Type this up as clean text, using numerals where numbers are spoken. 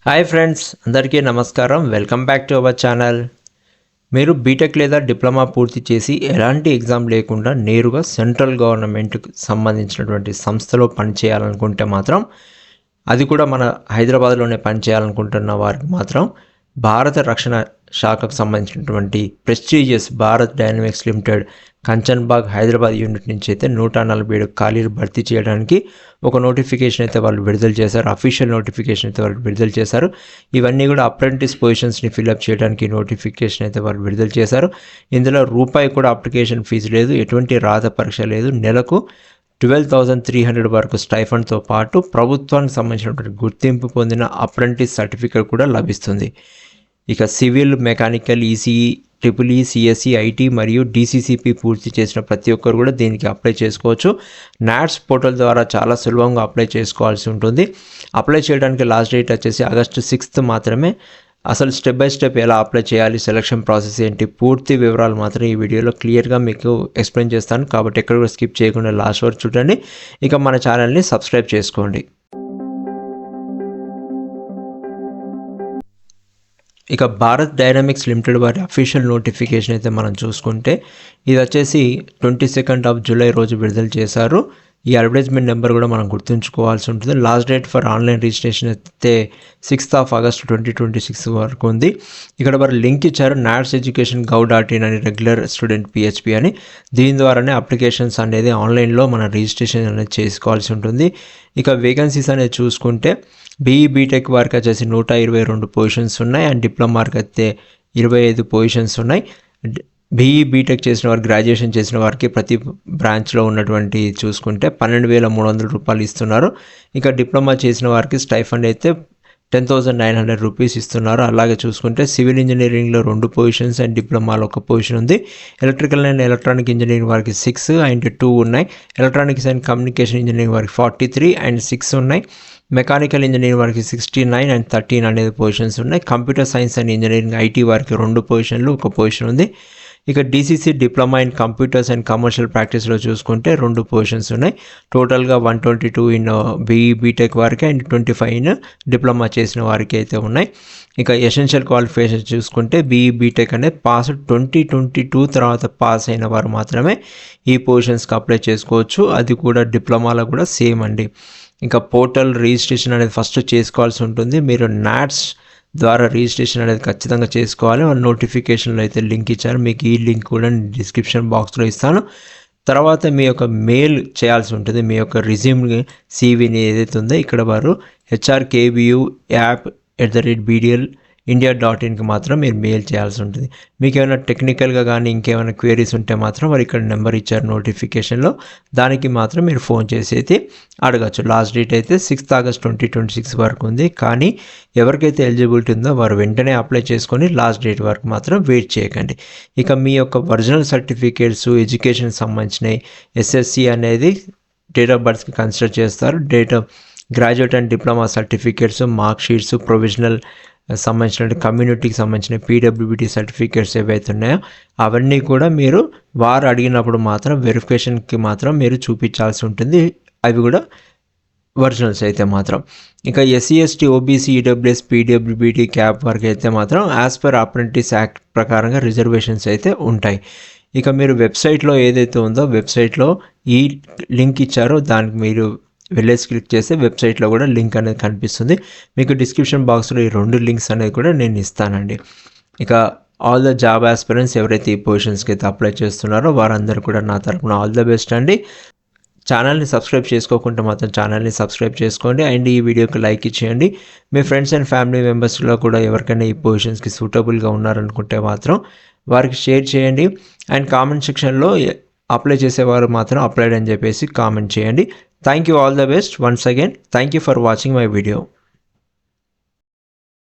Hi friends, అందరికీ నమస్కారం. Welcome back to our channel. మీరు బీటెక్ లేదా డిప్లొమా పూర్తి చేసి ఎలాంటి ఎగ్జామ్ లేకుండా నేరుగా సెంట్రల్ గవర్నమెంట్కి సంబంధించినటువంటి సంస్థలో పనిచేయాలనుకుంటే మాత్రం, అది కూడా మన హైదరాబాద్లోనే పనిచేయాలనుకుంటున్న వారికి మాత్రం భారత రక్షణ శాఖకు సంబంధించినటువంటి prestigious Bharat dynamics limited Kanchanbagh Hyderabad unit నుంచి అయితే 147 ఖాళీలు భర్తీ చేయడానికి ఒక నోటిఫికేషన్ అయితే వాళ్ళు విడుదల చేశారు. అఫీషియల్ నోటిఫికేషన్ అయితే వాళ్ళు విడుదల చేశారు. ఇవన్నీ కూడా అప్రెంటిస్ పొజిషన్స్ని ఫిల్అప్ చేయడానికి నోటిఫికేషన్ అయితే వాళ్ళు విడుదల చేశారు. ఇందులో రూపాయి కూడా అప్లికేషన్ ఫీజు లేదు, ఎటువంటి రాత పరీక్ష లేదు. నెలకు 12,300 వరకు స్టైఫండ్తో పాటు ప్రభుత్వానికి సంబంధించినటువంటి గుర్తింపు పొందిన అప్రెంటిస్ సర్టిఫికేట్ కూడా లభిస్తుంది. ఇక civil, mechanical, ECE, triple CSC, IT మరియు డీసీసీపీ పూర్తి చేసిన ప్రతి ఒక్కరు కూడా దీనికి అప్లై చేసుకోవచ్చు. నాట్స్ పోర్టల్ ద్వారా చాలా సులభంగా అప్లై చేసుకోవాల్సి ఉంటుంది. అప్లై చేయడానికి లాస్ట్ డేట్ వచ్చేసి August 6 మాత్రమే. అసలు స్టెప్ బై స్టెప్ ఎలా అప్లై చేయాలి, సెలక్షన్ ప్రాసెస్ ఏంటి, పూర్తి వివరాలు మాత్రం ఈ వీడియోలో క్లియర్గా మీకు ఎక్స్ప్లెయిన్ చేస్తాను. కాబట్టి ఎక్కడ కూడా స్కిప్ చేయకుండా లాస్ట్ వరకు చూడండి. ఇక మన ఛానల్ని సబ్స్క్రైబ్ చేసుకోండి. ఇక భారత్ డైనమిక్స్ లిమిటెడ్ వారి అఫీషియల్ నోటిఫికేషన్ అయితే మనం చూసుకుంటే, ఇది వచ్చేసి 22 జూలై రోజు విడుదల చేశారు. ఈ అడ్వర్టైజ్మెంట్ నెంబర్ కూడా మనం గుర్తుంచుకోవాల్సి ఉంటుంది. Last date for online registration అయితే 6 ఆగస్ట్ 2026 వరకు ఉంది. ఇక్కడ వారు లింక్ ఇచ్చారు, నాట్స్ ఎడ్యుకేషన్ gov.in అని, రెగ్యులర్ స్టూడెంట్ PHP అని. దీని ద్వారానే అప్లికేషన్స్ అనేది ఆన్లైన్లో మన రిజిస్ట్రేషన్ అనేది చేసుకోవాల్సి ఉంటుంది. ఇక వేకెన్సీస్ అనేది చూసుకుంటే బీఈ బీటెక్ వారికి వచ్చేసి 122 పొజిషన్స్ ఉన్నాయి. అండ్ డిప్లొమా వారికి అయితే 25 పొజిషన్స్ ఉన్నాయి. బీఈ బీటెక్ చేసిన వారికి, గ్రాడ్యుయేషన్ చేసిన వారికి ప్రతి బ్రాంచ్లో ఉన్నటువంటి చూసుకుంటే 12,300 రూపాయలు ఇస్తున్నారు. ఇక డిప్లొమా చేసిన వారికి స్టైఫండ్ అయితే 10,900 రూపీస్ ఇస్తున్నారు. అలాగే చూసుకుంటే సివిల్ ఇంజనీరింగ్లో 2 పొజిషన్స్ అండ్ డిప్లొమాలో 1 పొజిషన్ ఉంది. ఎలక్ట్రికల్ అండ్ ఎలక్ట్రానిక్ ఇంజనీరింగ్ వారికి 6 అండ్ 2 ఉన్నాయి. ఎలక్ట్రానిక్స్ అండ్ కమ్యూనికేషన్ ఇంజనీరింగ్ వారికి 43 అండ్ 6 ఉన్నాయి. మెకానికల్ ఇంజనీరింగ్ వారికి 69 అండ్ 13 అనేది పొజిషన్స్ ఉన్నాయి. Computer science and engineering IT వారికి 2 పొజిషన్లు, 1 పొజిషన్ ఉంది. ఇక DCC diploma in computers and commercial ప్రాక్టీస్లో చూసుకుంటే 2 పొజిషన్స్ ఉన్నాయి. టోటల్గా 122 ఇన్ బీఈ బీటెక్ వారికి అండ్ 25 ఇన్ డిప్లొమా చేసిన వారికి అయితే ఉన్నాయి. ఇక ఎసెన్షియల్ క్వాలిఫికేషన్ చూసుకుంటే బీఈ బీటెక్ అనేది పాస్ 2022 తర్వాత పాస్ అయిన వారు మాత్రమే ఈ పొజిషన్స్కి అప్లై చేసుకోవచ్చు. అది కూడా డిప్లొమాలో కూడా సేమ్ అండి. ఇంకా పోర్టల్ రిజిస్ట్రేషన్ అనేది ఫస్ట్ చేసుకోవాల్సి ఉంటుంది. మీరు నాట్స్ ద్వారా రిజిస్ట్రేషన్ అనేది ఖచ్చితంగా చేసుకోవాలి. నోటిఫికేషన్లో అయితే లింక్ ఇచ్చారు, మీకు ఈ లింక్ కూడా డిస్క్రిప్షన్ బాక్స్లో ఇస్తాను. తర్వాత మీ యొక్క మెయిల్ చేయాల్సి ఉంటుంది. మీ యొక్క రిజ్యూమ్ CVని ఏదైతే ఉందో ఇక్కడ వారు hrkbuapp@bdl.india.inకి మాత్రం మీరు మెయిల్ చేయాల్సి ఉంటుంది. మీకు ఏమైనా టెక్నికల్గా కానీ ఇంకేమైనా క్వైరీస్ ఉంటే మాత్రం వారు ఇక్కడ నెంబర్ ఇచ్చారు నోటిఫికేషన్లో, దానికి మాత్రం మీరు ఫోన్ చేసి అయితే అడగచ్చు. లాస్ట్ డేట్ అయితే 6 ఆగస్ట్ 2026 వరకు ఉంది. కానీ ఎవరికైతే ఎలిజిబిలిటీ ఉందో వారు వెంటనే అప్లై చేసుకొని లాస్ట్ డేట్ వరకు మాత్రం వెయిట్ చేయకండి. ఇక మీ యొక్క ఒరిజినల్ సర్టిఫికేట్స్, ఎడ్యుకేషన్కి సంబంధించినవి, SSC అనేది డేట్ ఆఫ్ బర్త్కి కన్సిడర్ చేస్తారు. Graduate and diploma certificates, mark sheets, provisional సంబంధించిన కమ్యూనిటీకి సంబంధించిన PWBT సర్టిఫికేట్స్ ఏవైతే ఉన్నాయో అవన్నీ కూడా మీరు వారు అడిగినప్పుడు మాత్రం వెరిఫికేషన్కి మాత్రం మీరు చూపించాల్సి ఉంటుంది. అవి కూడా ఒరిజినల్స్ అయితే మాత్రం. ఇంకా SC ST OBC EWS PWBT cap వరకు అయితే మాత్రం యాజ్ పర్ అప్రెంటిస్ యాక్ట్ ప్రకారంగా రిజర్వేషన్స్ అయితే ఉంటాయి. ఇక మీరు వెబ్సైట్లో ఏదైతే ఉందో వెబ్సైట్లో ఈ లింక్ ఇచ్చారో దానికి మీరు వెళ్ళేసి క్లిక్ చేస్తే వెబ్సైట్లో కూడా లింక్ అనేది కనిపిస్తుంది. మీకు డిస్క్రిప్షన్ బాక్స్లో ఈ 2 లింక్స్ అనేది కూడా నేను ఇస్తానండి. ఇక ఆల్ ద జాబ్ ఆస్పిరెంట్స్ ఎవరైతే ఈ పొజిషన్స్కి అయితే అప్లై చేస్తున్నారో వారందరూ కూడా నా తరపున ఆల్ ద బెస్ట్ అండి. ఛానల్ని సబ్స్క్రైబ్ చేసుకోకుండా మాత్రం ఛానల్ని సబ్స్క్రైబ్ చేసుకోండి. అండ్ ఈ వీడియోకి లైక్ ఇచ్చేయండి. మీ ఫ్రెండ్స్ అండ్ ఫ్యామిలీ మెంబర్స్లో కూడా ఎవరికైనా ఈ పొజిషన్స్కి సూటబుల్గా ఉన్నారనుకుంటే మాత్రం వారికి షేర్ చేయండి. అండ్ కామెంట్ సెక్షన్లో అప్లై చేసేవారు మాత్రం అప్లైడ్ అని చెప్పేసి కామెంట్ చేయండి. Thank you, all the best once again. Thank you for watching my video.